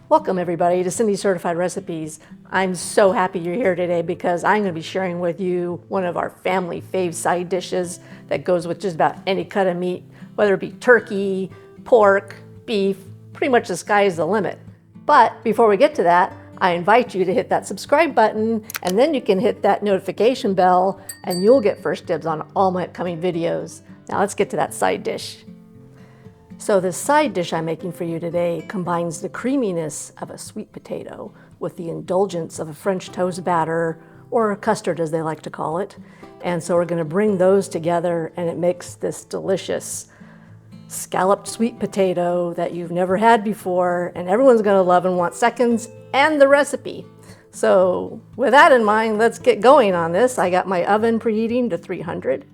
Welcome everybody to Cindy's Certified Recipes. I'm so happy you're here today because I'm going to be sharing with you one of our family fave side dishes that goes with just about any cut of meat, whether it be turkey, pork, beef, pretty much the sky is the limit. But before we get to that, I invite you to hit that subscribe button and then you can hit that notification bell and you'll get first dibs on all my upcoming videos. Now let's get to that side dish. So this side dish I'm making for you today combines the creaminess of a sweet potato with the indulgence of a French toast batter, or a custard as they like to call it. And so we're going to bring those together and it makes this delicious scalloped sweet potato that you've never had before, and everyone's going to love and want seconds and the recipe. So with that in mind, let's get going on this. I got my oven preheating to 300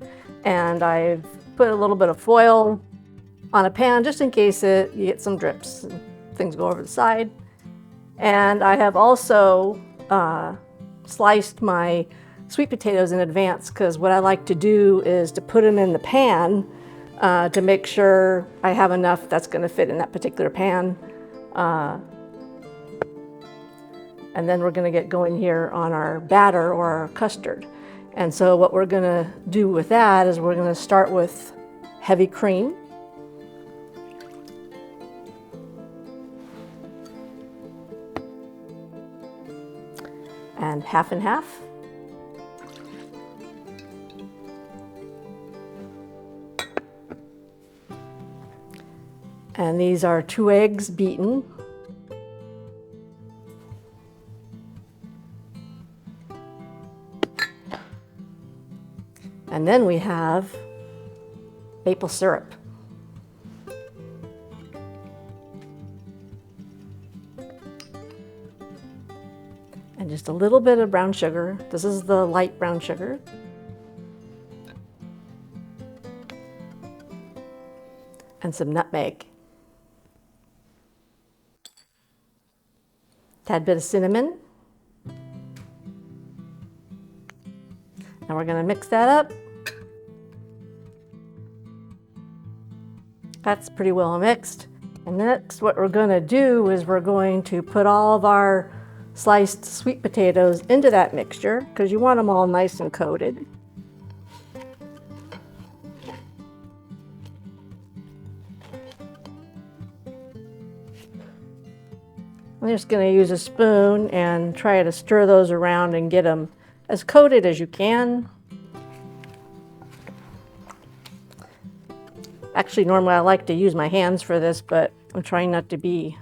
and I've put a little bit of foil on a pan just in case you get some drips and things go over the side. And I have also sliced my sweet potatoes in advance because what I like to do is to put them in the pan to make sure I have enough that's going to fit in that particular pan. And then we're going to get going here on our batter or our custard. And so what we're going to do with that is we're going to start with heavy cream. And half and half. And these are 2 eggs beaten. And then we have maple syrup. And just a little bit of brown sugar. This is the light brown sugar. And some nutmeg. Tad bit of cinnamon. And we're going to mix that up. That's pretty well mixed. And next what we're going to do is we're going to put all of our sliced sweet potatoes into that mixture because you want them all nice and coated. I'm just going to use a spoon and try to stir those around and get them as coated as you can. Actually, normally I like to use my hands for this, but I'm trying not to be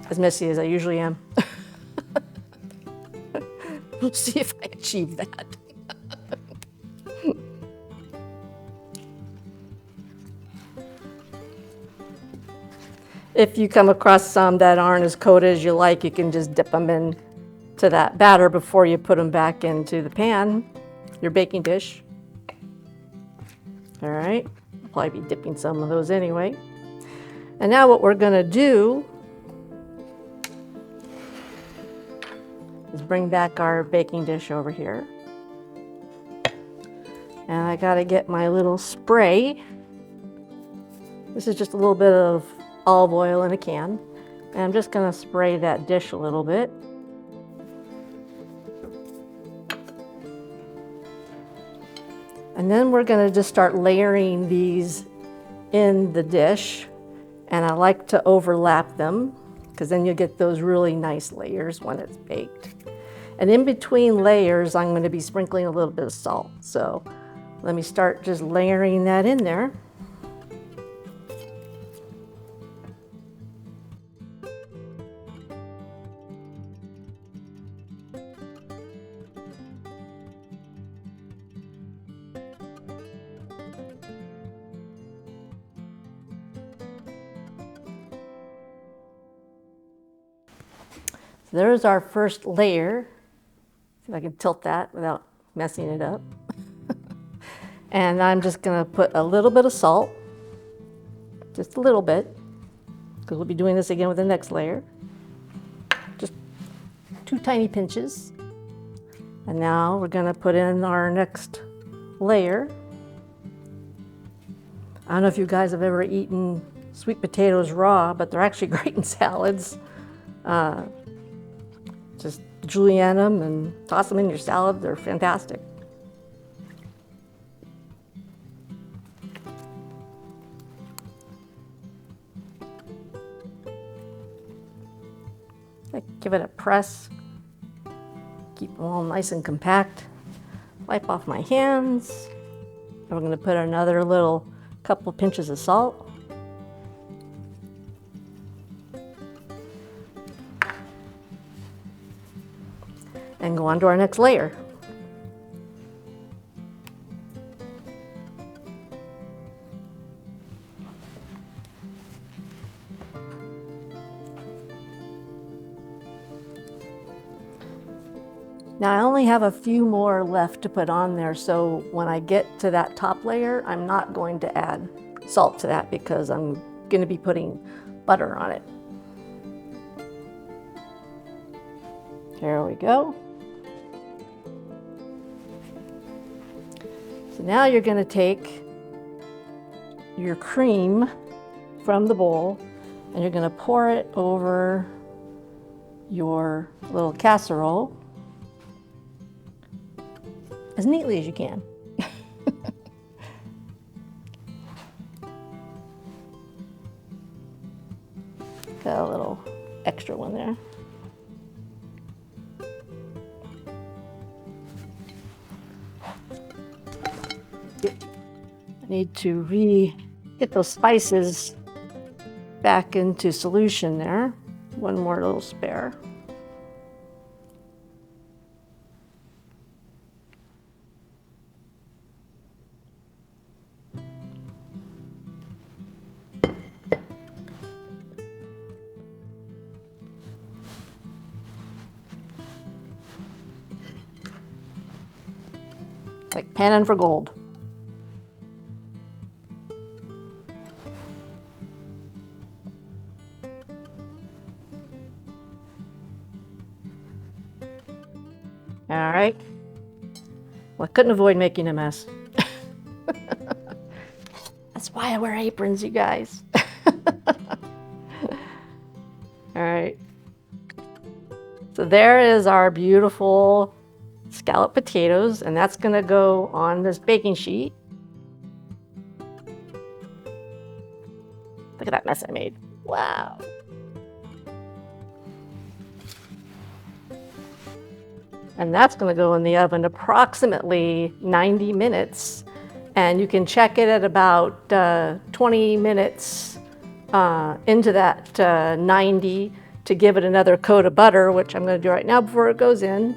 as messy as I usually am. We'll see if I achieve that. If you come across some that aren't as coated as you like, you can just dip them into that batter before you put them back into the pan, your baking dish. All right, I'll probably be dipping some of those anyway. And now what we're gonna do is bring back our baking dish over here. And I gotta get my little spray. This is just a little bit of olive oil in a can. And I'm just gonna spray that dish a little bit. And then we're gonna just start layering these in the dish. And I like to overlap them because then you'll get those really nice layers when it's baked. And in between layers, I'm going to be sprinkling a little bit of salt. So let me start just layering that in there. So there's our first layer. See if I can tilt that without messing it up. And I'm just going to put a little bit of salt, just a little bit, because we'll be doing this again with the next layer. Just 2 tiny pinches. And now we're going to put in our next layer. I don't know if you guys have ever eaten sweet potatoes raw, but they're actually great in salads. Just julienne them and toss them in your salad. They're fantastic. Give it a press. Keep them all nice and compact. Wipe off my hands. And we're going to put another little couple pinches of salt. And go on to our next layer. Now I only have a few more left to put on there, so when I get to that top layer, I'm not going to add salt to that because I'm going to be putting butter on it. There we go. So now you're going to take your cream from the bowl and you're going to pour it over your little casserole as neatly as you can. Got a little extra one there. I need to get those spices back into solution there. One more little spare. Like panning for gold. All right. Well, I couldn't avoid making a mess. That's why I wear aprons, you guys. All right. So there is our beautiful scalloped potatoes, and that's going to go on this baking sheet. Look at that mess I made. Wow. And that's going to go in the oven approximately 90 minutes. And you can check it at about 20 minutes into that 90 to give it another coat of butter, which I'm going to do right now before it goes in.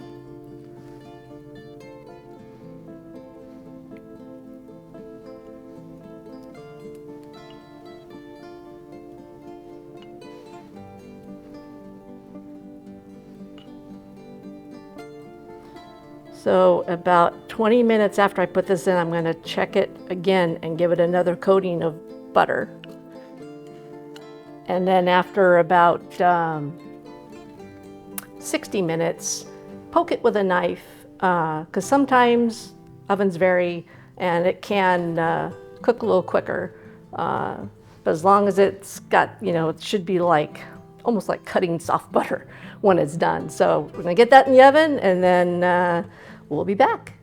So about 20 minutes after I put this in, I'm going to check it again and give it another coating of butter. And then after about 60 minutes, poke it with a knife, because sometimes ovens vary and it can cook a little quicker. But as long as it's got, it should be like almost like cutting soft butter when it's done. So we're going to get that in the oven and then we'll be back.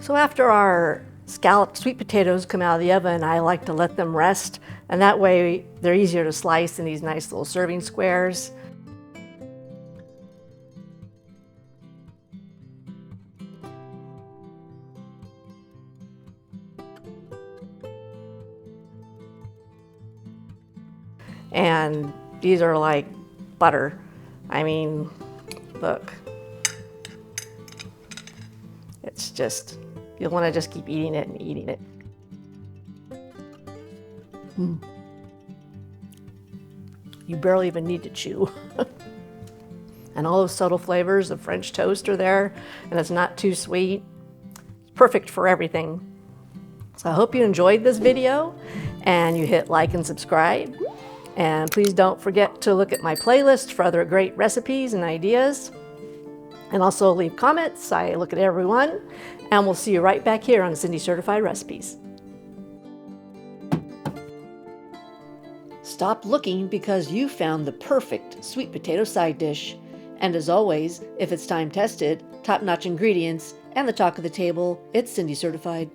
So after our scalloped sweet potatoes come out of the oven, I like to let them rest, and that way they're easier to slice in these nice little serving squares. And these are like butter. I mean, look. just, you'll want to just keep eating it and eating it. You barely even need to chew. And all those subtle flavors of French toast are there, and it's not too sweet. It's perfect for everything. So I hope you enjoyed this video, and you hit like and subscribe. And please don't forget to look at my playlist for other great recipes and ideas. And also leave comments. I look at everyone. And we'll see you right back here on Cindy Certified Recipes. Stop looking because you found the perfect sweet potato side dish. And as always, if it's time tested, top-notch ingredients, and the talk of the table, it's Cindy Certified.